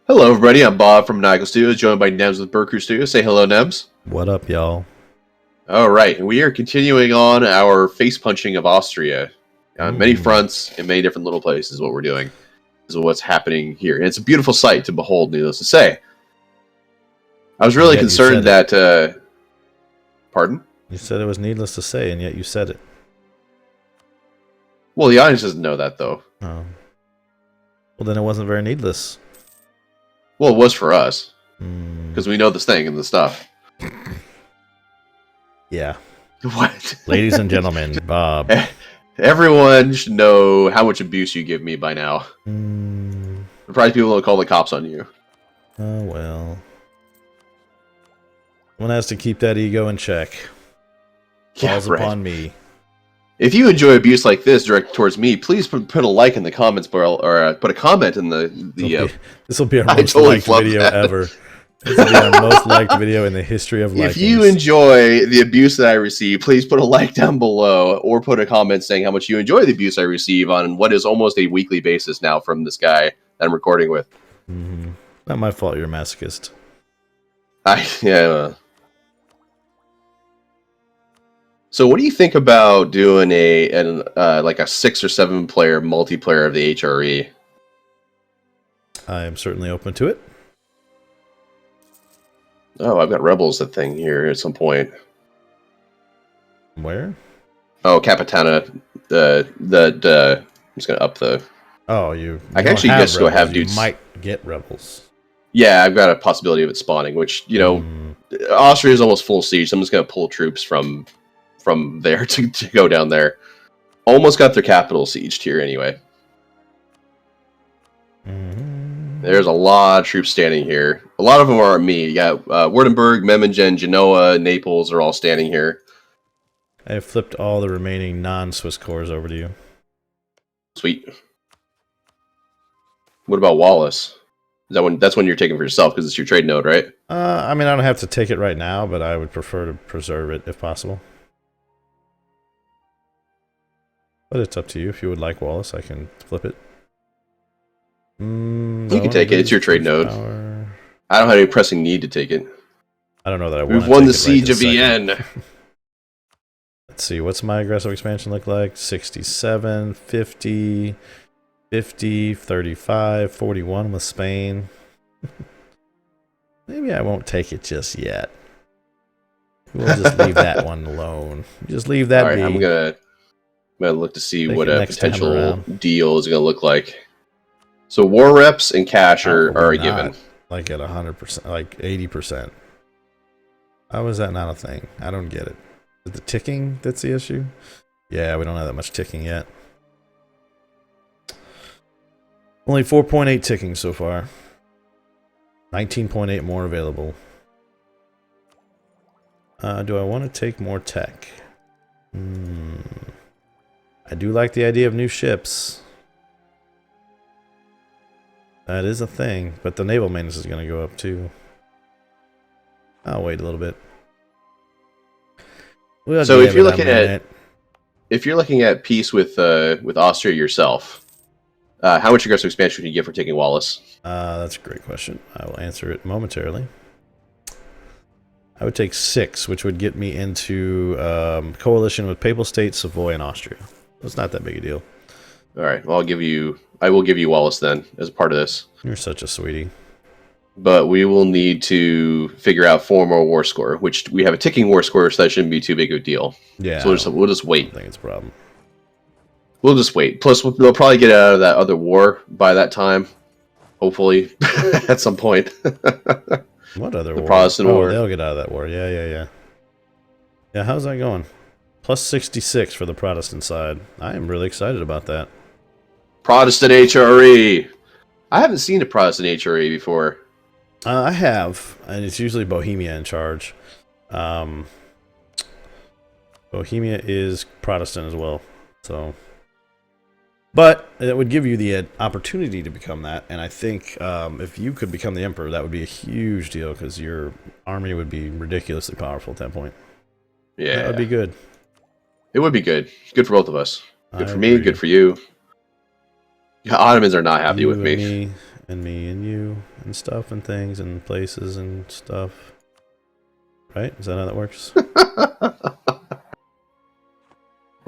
Hello, everybody. I'm Bob from Maniacal Studios, joined by Nems with BerCrew Studios. Say hello, Nems. What up, y'all? All right, we are continuing on our face punching of Austria on many fronts in many different little places. Is what we're doing. This is what's happening here, and it's a beautiful sight to behold. Needless to say, I was really concerned that. Pardon? You said it was needless to say, and yet you said it. Well, the audience doesn't know that, though. Oh. Well, then it wasn't very needless. Well, it was for us because we know this thing and the stuff. Yeah. What? Ladies and gentlemen, Bob. Everyone should know how much abuse you give me by now. Surprised people don't call the cops on you. Oh, well. One has to keep that ego in check. Falls upon me. If you enjoy abuse like this directed towards me, please put a like in the comments bar or put a comment in the. This will be our most liked video ever. This will be our most liked video in the history of likings. If you enjoy the abuse that I receive, please put a like down below or put a comment saying how much you enjoy the abuse I receive on what is almost a weekly basis now from this guy that I'm recording with. Not my fault. You're a masochist. Yeah. So, what do you think about doing like a 6 or 7 player multiplayer of the HRE? I am certainly open to it. Oh, I've got Rebels that thing here at some point. Where? Oh, Capitana. I'm just gonna up the. Oh, you. I can actually just go have dudes. You might get Rebels. Yeah, I've got a possibility of it spawning, which Austria is almost full siege. So I'm just gonna pull troops from there to go down there. Almost got their capital sieged here anyway. There's a lot of troops standing here. A lot of them aren't me. You got Württemberg, Memmingen, Genoa, Naples are all standing here. I have flipped all the remaining non-Swiss cores over to you. Sweet. What about Wallace? That's one you're taking for yourself because it's your trade node, right? I mean, I don't have to take it right now, but I would prefer to preserve it if possible. But it's up to you. If you would like Wallace, I can flip it. You can take it. It's your trade node. I don't have any pressing need to take it. I don't know that I want to. We've won the siege of Vienna. Let's see. What's my aggressive expansion look like? 67, 50, 50, 35, 41 with Spain. Maybe I won't take it just yet. We'll just leave that one alone. Just leave that be. I'm gonna look to see what a potential deal is gonna look like. So war reps and cash are a given. Like at 100%, like 80%. How is that not a thing? I don't get it. Is it the ticking that's the issue? Yeah, we don't have that much ticking yet. Only 4.8 ticking so far. 19.8 more available. Do I want to take more tech? I do like the idea of new ships. That is a thing, but the naval maintenance is going to go up too. I'll wait a little bit. So if you're looking at peace with Austria yourself, how much aggressive expansion can you get for taking Wallace? That's a great question. I will answer it momentarily. I would take 6, which would get me into coalition with Papal States, Savoy, and Austria. It's not that big a deal. All right. Well, I will give you Wallace then as a part of this. You're such a sweetie. But we will need to figure out 4 more war score, which we have a ticking war score, so that shouldn't be too big of a deal. Yeah. So we'll just wait. I don't think it's a problem. We'll just wait. Plus, they'll probably get out of that other war by that time. Hopefully, at some point. What other war? The Protestant war. They'll get out of that war. Yeah. Yeah, how's that going? Plus 66 for the Protestant side. I am really excited about that. Protestant HRE. I haven't seen a Protestant HRE before. I have, and it's usually Bohemia in charge. Bohemia is Protestant as well, so. But it would give you the opportunity to become that, and I think if you could become the emperor, that would be a huge deal because your army would be ridiculously powerful at that point. Yeah, that would be good. It would be good. Good for both of us. Good for me. Good for you. Yeah, Ottomans are not happy with me. and me and you and stuff and things and places and stuff. Right? Is that how that works?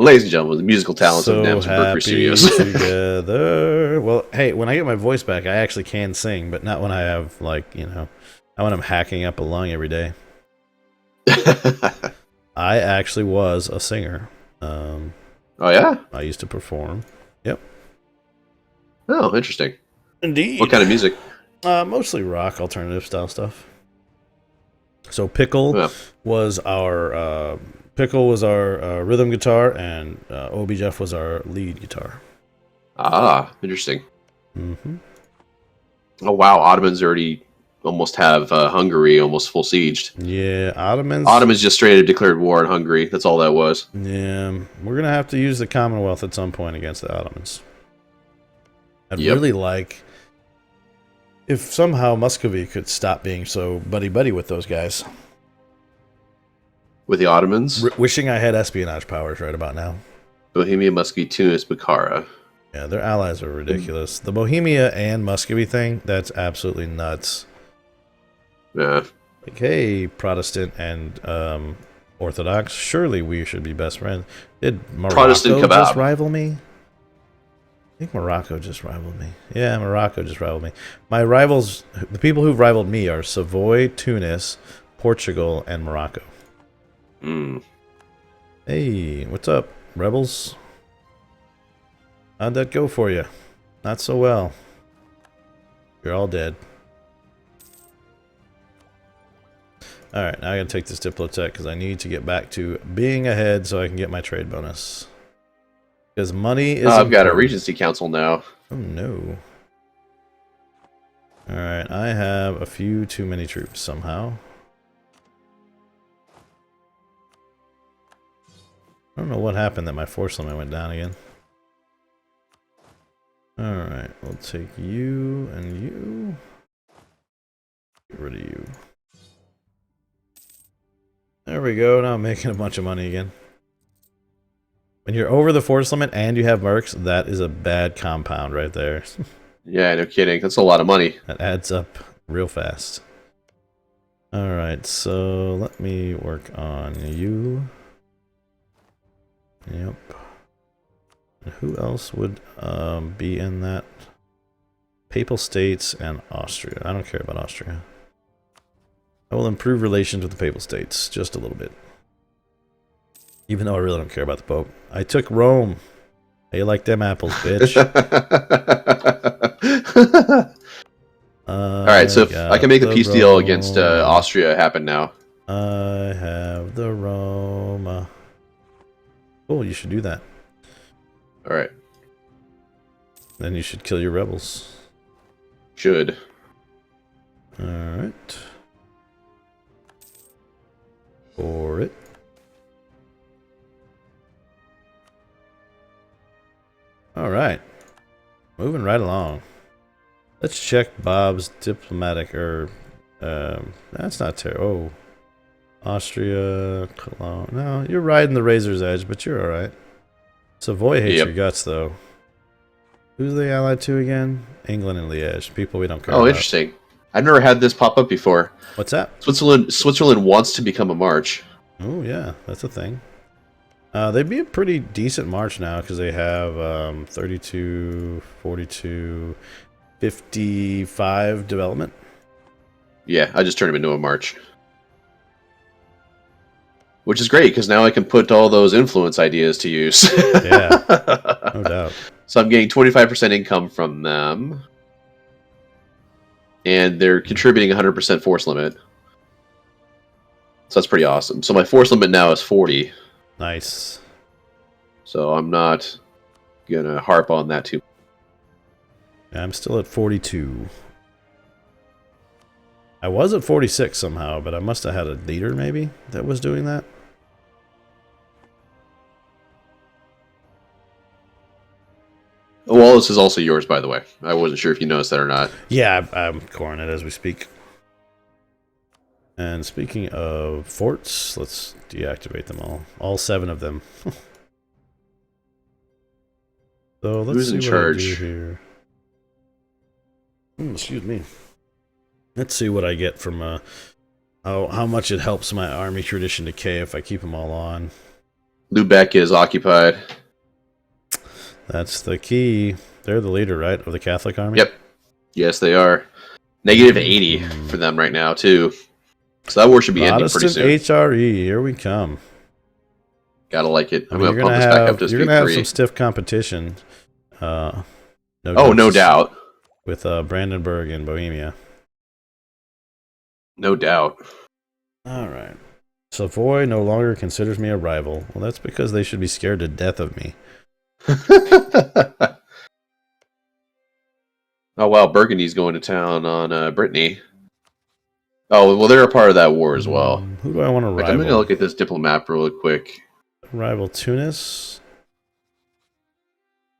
Ladies and gentlemen, the musical talents of So Nems and BerCrew happy Studios. together. Well, hey, when I get my voice back, I actually can sing, but not when I have, like, you know, not when I'm hacking up a lung every day. I actually was a singer. Oh, yeah? I used to perform. Yep. Oh, interesting. Indeed. What kind of music? Mostly rock, alternative style stuff. So Pickle was our rhythm guitar, and Obi Jeff was our lead guitar. Ah, interesting. Mm-hmm. Oh, wow. Ottomans already almost have Hungary almost full sieged. Yeah, Ottomans. Ottomans just straight up declared war on Hungary. That's all that was. Yeah, we're going to have to use the Commonwealth at some point against the Ottomans. I'd really like if somehow Muscovy could stop being so buddy-buddy with those guys. With the Ottomans? Wishing I had espionage powers right about now. Bohemia, Muscovy, Tunis, Bukhara. Yeah, their allies are ridiculous. The Bohemia and Muscovy thing, that's absolutely nuts. Yeah. Like, hey, Protestant and Orthodox, surely we should be best friends. Did Morocco just rival me? I think Morocco just rivaled me. Yeah, Morocco just rivaled me. My rivals, the people who've rivaled me are Savoy, Tunis, Portugal, and Morocco. Mm. Hey, what's up, rebels? How'd that go for you? Not so well. You're all dead. Alright, now I gotta take this Diplotech because I need to get back to being ahead so I can get my trade bonus. Because money is I've got a Regency Council now. Oh no. Alright, I have a few too many troops somehow. I don't know what happened that my force limit went down again. Alright, we'll take you and you. Get rid of you. There we go, now I'm making a bunch of money again. When you're over the force limit and you have mercs, that is a bad compound right there. Yeah, no kidding. That's a lot of money. That adds up real fast. Alright, so let me work on you. Yep. And who else would be in that? Papal States and Austria. I don't care about Austria. I will improve relations with the Papal States just a little bit. Even though I really don't care about the Pope. I took Rome. How you like them apples, bitch? Alright, so if I can make the peace deal against Austria happen now. I have the Roma. Oh, you should do that. Alright. Then you should kill your rebels. Should. Alright. For it. Alright. Moving right along. Let's check Bob's diplomatic, that's not terrible. Oh. Austria, Cologne. No, you're riding the razor's edge, but you're alright. Savoy hates your guts, though. Who's they allied to again? England and Liège. People we don't care about. Oh, interesting. I've never had this pop up before. What's that? Switzerland wants to become a march. Oh, yeah. That's a thing. They'd be a pretty decent march now because they have 32, 42, 55 development. Yeah, I just turned them into a march. Which is great because now I can put all those influence ideas to use. Yeah, no doubt. So I'm getting 25% income from them. And they're contributing 100% force limit. So that's pretty awesome. So my force limit now is 40. Nice. So I'm not going to harp on that too. Yeah, I'm still at 42. I was at 46 somehow, but I must have had a leader maybe that was doing that. Wallace is also yours, by the way. I wasn't sure if you noticed that or not. Yeah, I'm coring it as we speak. And speaking of forts, let's deactivate them all. All 7 of them. So let's Who's see in what charge? I do here. Excuse me. Let's see what I get from how much it helps my army tradition decay if I keep them all on. Lubeck is occupied. That's the key. They're the leader, right, of the Catholic army? Yep. Yes, they are. Negative 80 for them right now, too. So that war should be ending pretty soon. HRE, here we come. Gotta like it. I'm I mean, gonna pump this back up to you're speed gonna have 3. some stiff competition. No doubt. With Brandenburg and Bohemia. No doubt. All right. Savoy no longer considers me a rival. Well, that's because they should be scared to death of me. Oh, wow. Burgundy's going to town on Brittany. Oh, well, they're a part of that war as well. Who do I want to rival? I'm going to look at this diplomat real quick. Rival Tunis?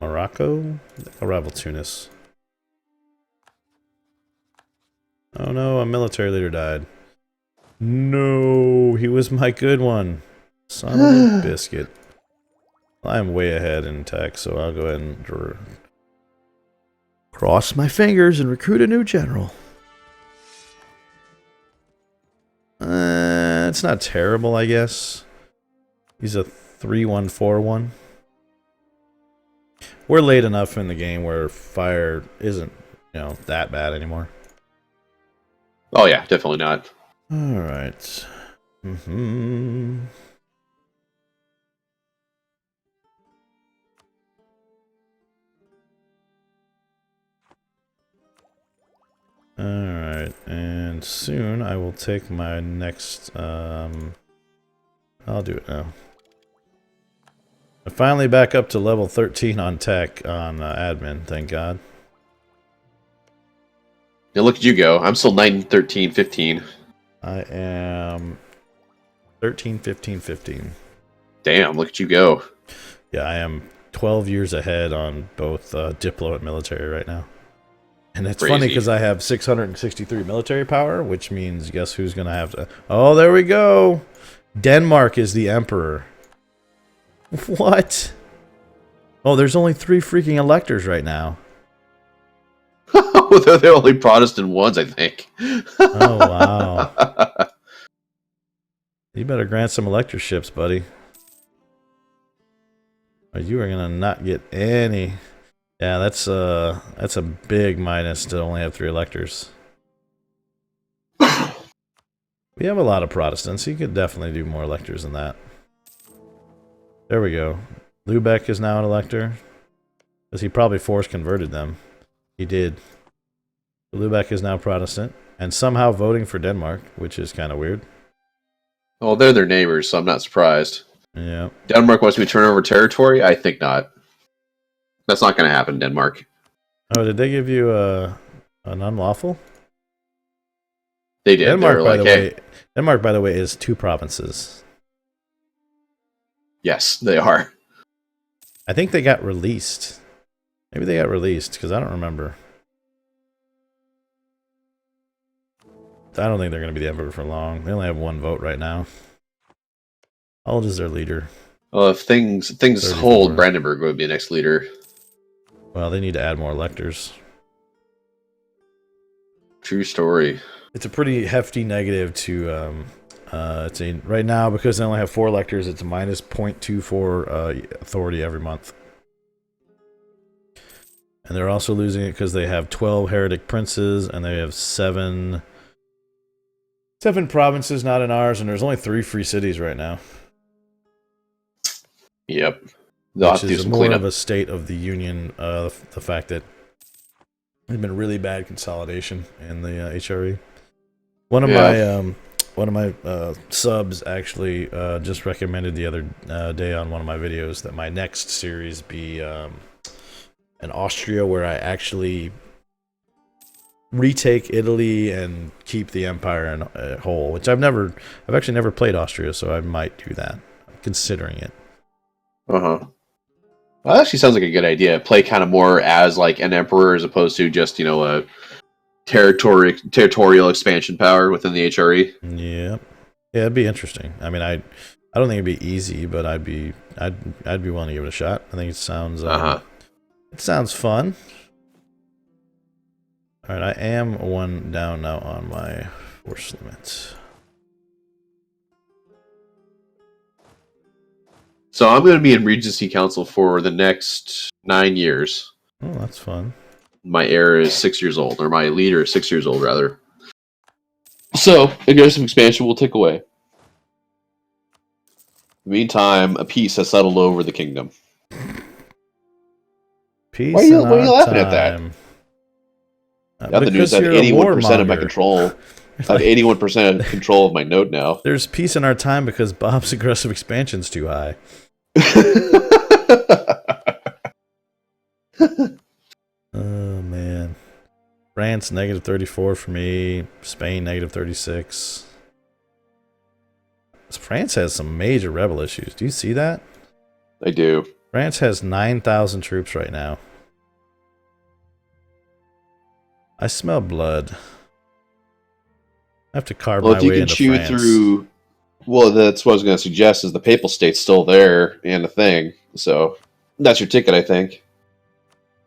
Morocco? I'll rival Tunis. Oh no, a military leader died. No, he was my good one. Son of a biscuit. I'm way ahead in tech, so I'll go ahead and cross my fingers and recruit a new general. It's not terrible, I guess. He's a 3-1-4-1. We're late enough in the game where fire isn't, that bad anymore. Oh yeah, definitely not. All right. All right, and soon I will take my next. I'll do it now. I'm finally back up to level 13 on tech on admin. Thank God. Now look at you go. I'm still 9, 13, 15. I am 13, 15, 15. Damn, look at you go. Yeah, I am 12 years ahead on both Diplo and military right now. And it's funny because I have 663 military power, which means guess who's going to have to... Oh, there we go! Denmark is the emperor. What? Oh, there's only 3 freaking electors right now. They're the only Protestant ones, I think. Oh, wow. You better grant some electorships, buddy. Or you are going to not get any... Yeah, that's a big minus to only have 3 electors. We have a lot of Protestants. You could definitely do more electors than that. There we go. Lubeck is now an elector. Because he probably force converted them. He did. Lubeck is now Protestant. And somehow voting for Denmark, which is kind of weird. Well, they're their neighbors, so I'm not surprised. Yeah. Denmark wants me to turn over territory? I think not. That's not going to happen, Denmark. Oh, did they give you an unlawful? They did. Denmark, by the way, Denmark, by the way, is 2 provinces. Yes, they are. I think they got released. Maybe they got released, because I don't remember. I don't think they're going to be the emperor for long. They only have 1 vote right now. How old is their leader? Well, if things 34. Hold, Brandenburg would be the next leader. Well, they need to add more electors. True story. It's a pretty hefty negative to... right now, because they only have 4 electors, it's a minus 0.24 authority every month. And they're also losing it because they have 12 heretic princes, and they have 7 provinces not in ours, and there's only 3 free cities right now. Yep. They'll have to do some more cleanup. of a state of the union, the fact that there's been really bad consolidation in the HRE. One of my subs actually just recommended the other day on one of my videos that my next series be in Austria, where I actually retake Italy and keep the empire in whole. Which I've actually never played Austria, so I might do that. I'm considering it. Well, that actually sounds like a good idea. Play kind of more as like an emperor as opposed to just a territorial expansion power within the HRE. Yeah, it'd be interesting. I mean, I don't think it'd be easy, but I'd be willing to give it a shot. I think it sounds fun. Alright, I am one down now on my force limit. So I'm going to be in Regency Council for the next 9 years. Oh, that's fun. My heir is 6 years old, or my leader is 6 years old, rather. So, aggressive expansion will take away. In the meantime, a peace has settled over the kingdom. Peace Why are you laughing at that? Got the news that 81% of my control. I have 81% control of my node now. There's peace in our time because Bob's aggressive expansion's too high. Oh, man. France, negative 34 for me. Spain, negative 36. France has some major rebel issues. Do you see that? I do. France has 9,000 troops right now. I smell blood. I have to carve my way into France. Through, well, that's what I was going to suggest. Is the Papal State's still there and a thing? So that's your ticket, I think.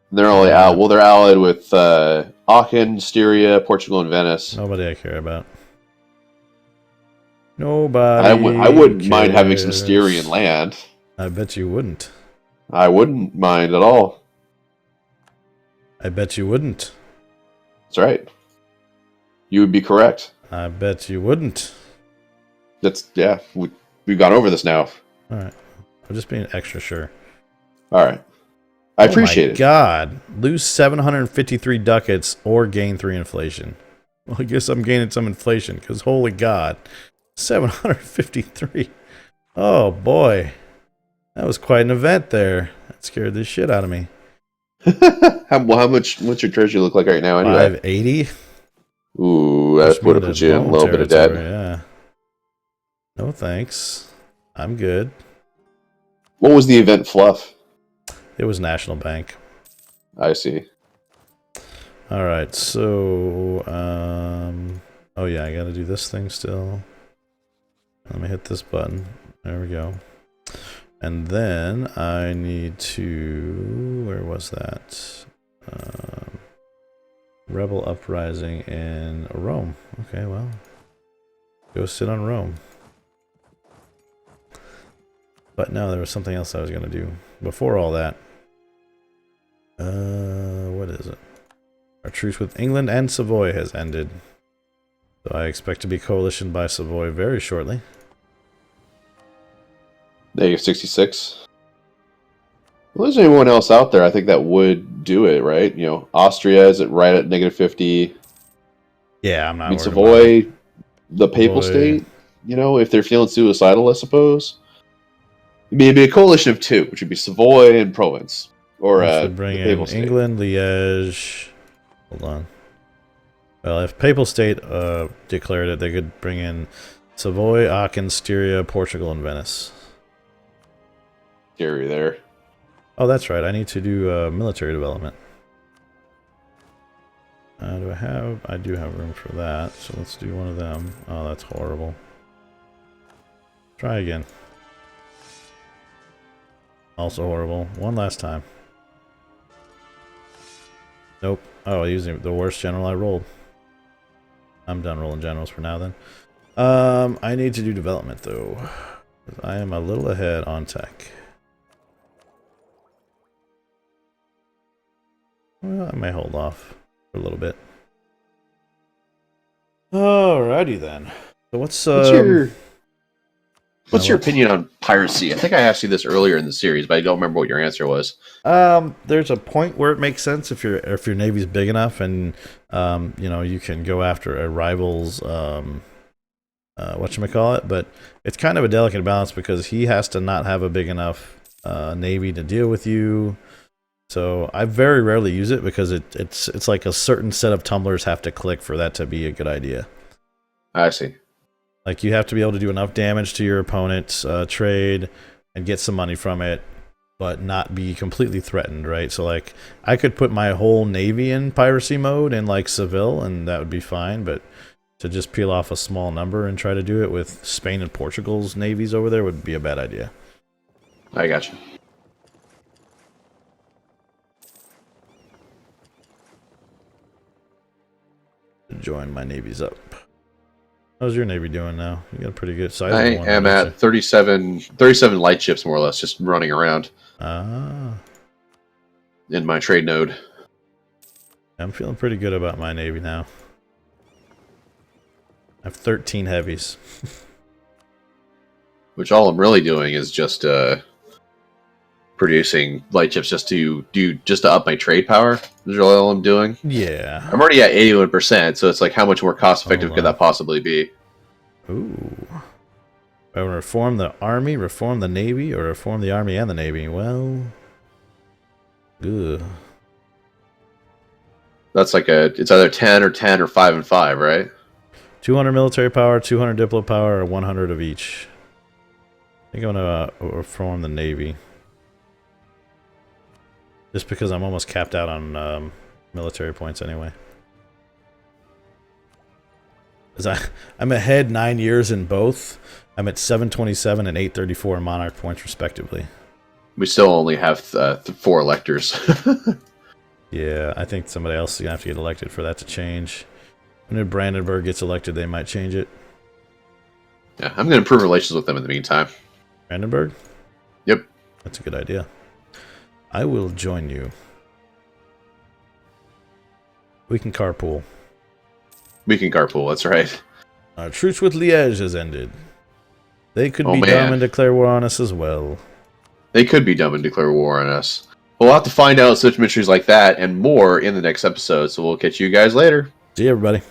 And they're only out. Well, they're allied with Aachen, Styria, Portugal, and Venice. Nobody I care about. Nobody. I wouldn't mind having some Styrian land. I bet you wouldn't. I wouldn't mind at all. I bet you wouldn't. That's right. You would be correct. I bet you wouldn't. Yeah. We've gone over this now. All right. I'm just being extra sure. All right. I appreciate it. God, lose 753 ducats or gain 3 inflation. Well, I guess I'm gaining some inflation because holy God, 753. Oh boy, that was quite an event there. That scared the shit out of me. What's your treasury look like right now? Anyway, 580. Ooh, that would have put you in a little bit of debt. Yeah. No thanks. I'm good. What was the event fluff? It was National Bank. I see. All right, so oh yeah, I got to do this thing still. Let me hit this button. There we go. And then I need to, where was that? Rebel uprising in Rome. Okay, well, go sit on Rome. But no, there was something else I was going to do before all that. What is it? Our truce with England and Savoy has ended. So I expect to be coalitioned by Savoy very shortly. Negative 66. Well, there's anyone else out there I think that would do it, right? You know, Austria is right at negative 50. Yeah, I'm not. I mean, Savoy, the Papal State, you know, if they're feeling suicidal, I suppose. It'd be a coalition of 2, which would be Savoy and Provence. Or bring in England, Liège. Hold on. Well, if Papal State declared it, they could bring in Savoy, Aachen, Styria, Portugal, and Venice. Scary there. Oh, that's right. I need to do military development. I do have room for that, so let's do one of them. Oh, that's horrible. Try again. Also horrible. One last time. Nope. Oh, using the worst general I rolled. I'm done rolling generals for now then. I need to do development though. I am a little ahead on tech. Well, I may hold off for a little bit. Alrighty then. So what's your opinion on piracy? I think I asked you this earlier in the series, but I don't remember what your answer was. There's a point where it makes sense if your navy's big enough and you know, you can go after a rival's whatchamacallit, but it's kind of a delicate balance because he has to not have a big enough navy to deal with you. So I very rarely use it because it's like a certain set of tumblers have to click for that to be a good idea. I see. Like you have to be able to do enough damage to your opponent's trade and get some money from it, but not be completely threatened, right? So like I could put my whole navy in piracy mode in like Seville and that would be fine, but to just peel off a small number and try to do it with Spain and Portugal's navies over there would be a bad idea. I gotcha. join my navies up. How's your navy doing now? You got a pretty good size. I am at 37 light ships, more or less, just running around. In my trade node. I'm feeling pretty good about my navy now. I have 13 heavies. Which all I'm really doing is just producing light ships just to up my trade power. Is really all I'm doing. Yeah. I'm already at 81%, so it's like how much more cost effective could that possibly be? Ooh. I want to reform the army, reform the navy, or reform the army and the navy. Well, good. That's like it's either 10 or 5 and 5, right? 200 military power, 200 diplo power, or 100 of each. I think I'm gonna reform the navy. Just because I'm almost capped out on military points anyway. I'm ahead 9 years in both. I'm at 727 and 834 in monarch points respectively. We still only have 4 electors. Yeah, I think somebody else is gonna have to get elected for that to change. When Brandenburg gets elected, they might change it. Yeah, I'm gonna improve relations with them in the meantime. Brandenburg? Yep. That's a good idea. I will join you. We can carpool. We can carpool, that's right. Our truce with Liège has ended. They could be dumb and declare war on us as well. They could be dumb and declare war on us. We'll have to find out such mysteries like that and more in the next episode, so we'll catch you guys later. See you, everybody.